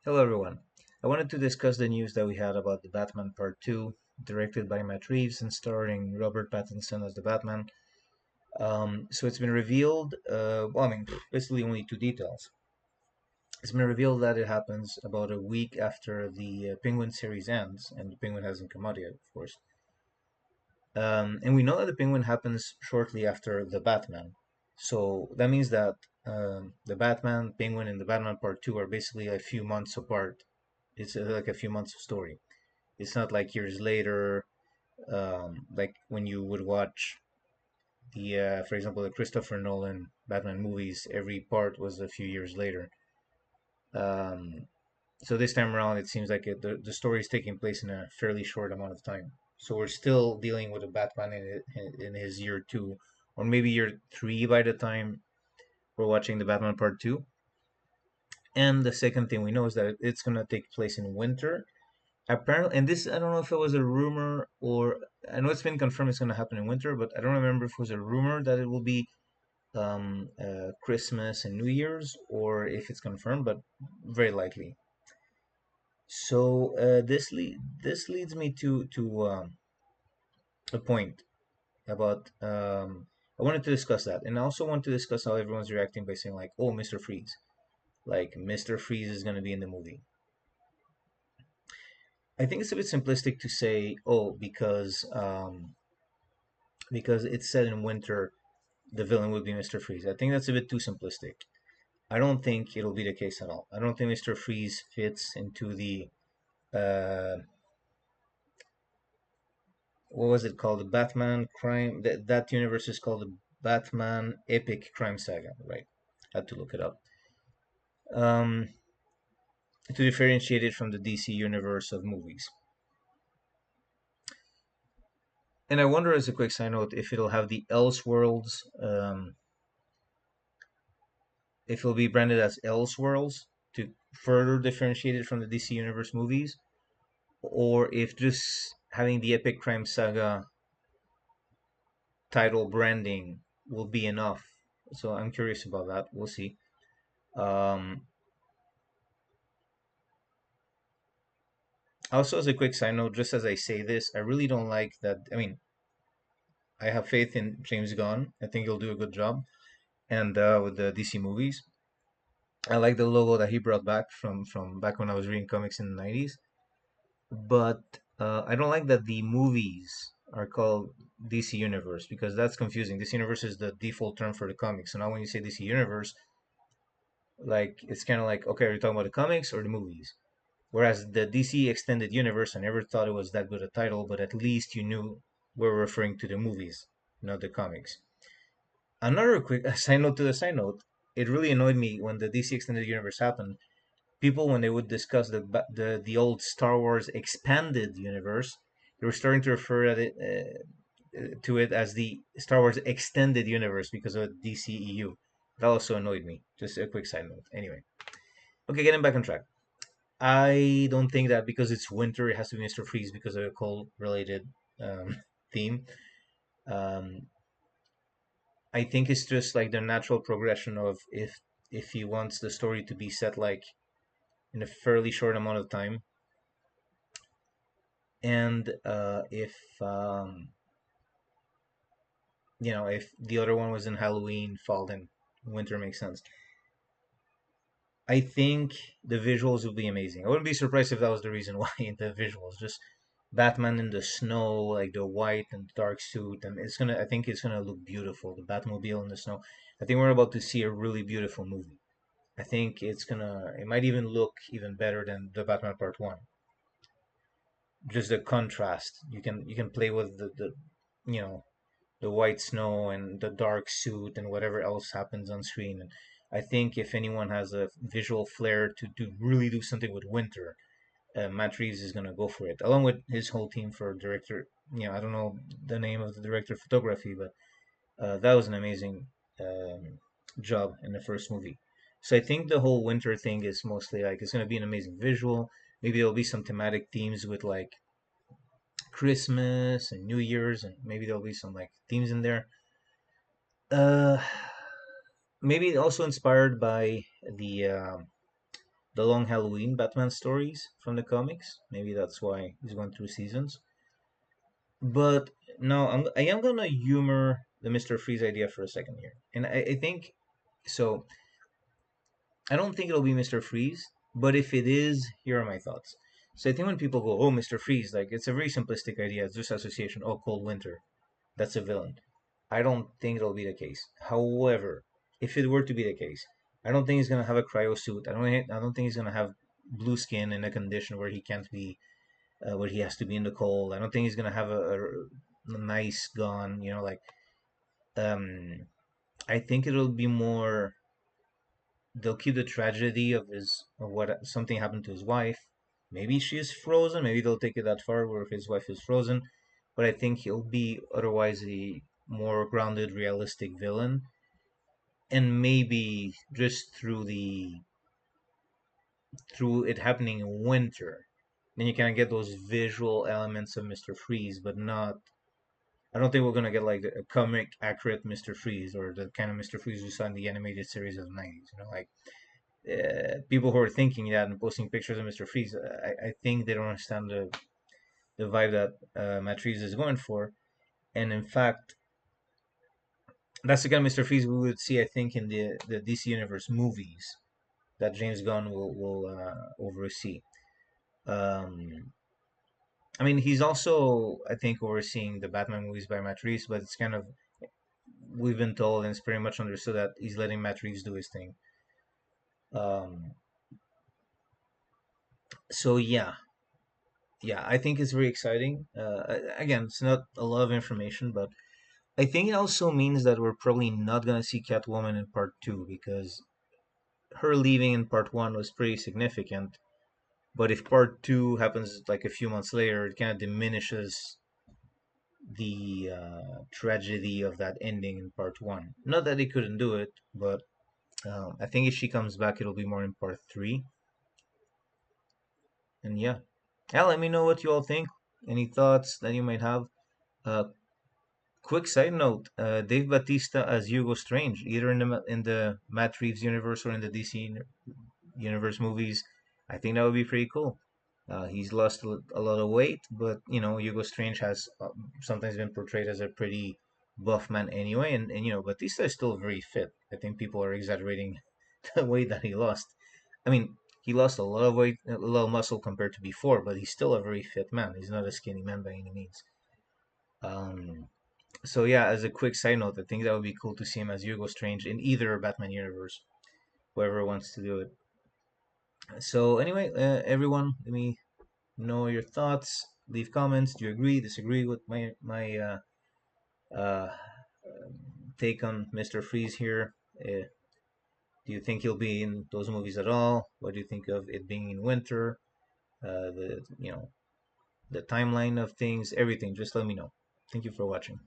Hello, everyone. I wanted to discuss the news that we had about the Batman Part 2, directed by Matt Reeves and starring Robert Pattinson as the Batman. So it's been revealed, basically only two details. It's been revealed that it happens about a week after the Penguin series ends, and the Penguin hasn't come out yet, of course. And we know that the Penguin happens shortly after the Batman. So that means that the Batman, Penguin, and the Batman Part 2 are basically a few months apart. It's like a few months of story. It's not like years later, like when you would watch for example, the Christopher Nolan Batman movies. Every part was a few years later. Um, so this time around, it seems like the story is taking place in a fairly short amount of time. So we're still dealing with a Batman in his year two, or maybe year three by the time we're watching the Batman Part Two. And the second thing we know is that it's gonna take place in winter, apparently. And this, I don't know if it was a rumor, or I know it's been confirmed it's going to happen in winter, but I don't remember if it was a rumor that it will be Christmas and New Year's, or if it's confirmed, but very likely. So this leads me to a point about I wanted to discuss that, and I also want to discuss how everyone's reacting by saying like, "Oh, Mr. Freeze, like Mr. Freeze is going to be in the movie." I think it's a bit simplistic to say, "Oh, because it's set in winter, the villain would be Mr. Freeze." I think that's a bit too simplistic. I don't think it'll be the case at all. I don't think Mr. Freeze fits into the uh, what was it called? The Batman crime. That universe is called the Batman Epic Crime Saga, right? Had to look it up. Um, to differentiate it from the DC universe of movies. And I wonder, as a quick side note, if it'll have the Elseworlds, if it'll be branded as Elseworlds to further differentiate it from the DC universe movies, or if just having the Epic Crime Saga title branding will be enough. So I'm curious about that. We'll see. Um, Also, as a quick side note, just as I say this, I really don't like that. I mean, I have faith in James Gunn. I think he'll do a good job. And with the DC movies, I like the logo that he brought back from back when I was reading comics in the 90s. But I don't like that the movies are called DC Universe because that's confusing. DC Universe is the default term for the comics. So now when you say DC Universe, like it's kind of like, okay, are you talking about the comics or the movies? Whereas the DC Extended Universe, I never thought it was that good a title, but at least you knew we were referring to the movies, not the comics. Another quick side note to the side note, it really annoyed me when the DC Extended Universe happened. People, when they would discuss the old Star Wars expanded universe, they were starting to refer to it as the Star Wars extended universe because of DCEU. That also annoyed me. Just a quick side note. Anyway, okay, getting back on track. I don't think that because it's winter, it has to be Mr. Freeze because of a cold related theme. Um, I think it's just like the natural progression of if he wants the story to be set like in a fairly short amount of time, and if if the other one was in Halloween, fall, then winter makes sense. I think the visuals would be amazing. I wouldn't be surprised if that was the reason why the visuals just Batman in the snow, like the white and dark suit, and I think it's gonna look beautiful. The Batmobile in the snow. I think we're about to see a really beautiful movie. I think it might even look even better than the Batman Part One. Just the contrast. You can play with the you know the white snow and the dark suit and whatever else happens on screen. And I think if anyone has a visual flair to really do something with winter, Matt Reeves is gonna go for it, along with his whole team for director. I don't know the name of the director of photography, but that was an amazing job in the first movie. So I think the whole winter thing is mostly like it's gonna be an amazing visual. Maybe there'll be some thematic themes with like Christmas and New Year's, and maybe there'll be some like themes in there. Uh, Maybe also inspired by the the Long Halloween Batman stories from the comics. Maybe that's why he's going through seasons. But no, I am gonna humor the Mister Freeze idea for a second here, and I think so. I don't think it'll be Mister Freeze, but if it is, here are my thoughts. So I think when people go, "Oh, Mister Freeze," like it's a very simplistic idea. It's just association. Oh, cold winter, that's a villain. I don't think it'll be the case. However, if it were to be the case, I don't think he's gonna have a cryo suit. I don't think he's gonna have blue skin in a condition where he can't be, where he has to be in the cold. I don't think he's gonna have a nice gun. Like um, I think it'll be more. They'll keep the tragedy of what something happened to his wife. Maybe she is frozen. Maybe they'll take it that far where his wife is frozen. But I think he'll be otherwise a more grounded, realistic villain, and maybe just through it happening in winter, then you kind of get those visual elements of Mister Freeze, but not. I don't think we're gonna get like a comic accurate Mister Freeze or the kind of Mister Freeze we saw in the animated series of the '90s. Like people who are thinking that and posting pictures of Mister Freeze, I think they don't understand the vibe that Matt Reeves is going for. And in fact, that's the kind of Mister Freeze we would see, I think, in the DC Universe movies that James Gunn will oversee. Um, I mean, he's also, I think, overseeing the Batman movies by Matt Reeves, but it's kind of, we've been told and it's pretty much understood that he's letting Matt Reeves do his thing. Um, so yeah, I think it's very exciting. Again, it's not a lot of information, but I think it also means that we're probably not gonna see Catwoman in part two because her leaving in part one was pretty significant. But if part two happens like a few months later, it kind of diminishes the tragedy of that ending in part one. Not that he couldn't do it, but I think if she comes back, it'll be more in part three. And yeah, let me know what you all think. Any thoughts that you might have? Uh, Quick side note: Dave Batista as Hugo Strange, either in the Matt Reeves universe or in the DC universe movies. I think that would be pretty cool. He's lost a lot of weight, but Hugo Strange has sometimes been portrayed as a pretty buff man anyway, and Batista is still very fit. I think people are exaggerating the weight that he lost. I mean, he lost a lot of weight, a lot of muscle compared to before, but he's still a very fit man. He's not a skinny man by any means. Um, so yeah, as a quick side note, I think that would be cool to see him as Hugo Strange in either Batman universe, whoever wants to do it. So anyway, everyone, let me know your thoughts. Leave comments. Do you agree, disagree with my uh, take on Mister Freeze here? Do you think he'll be in those movies at all? What do you think of it being in winter? The timeline of things, everything. Just let me know. Thank you for watching.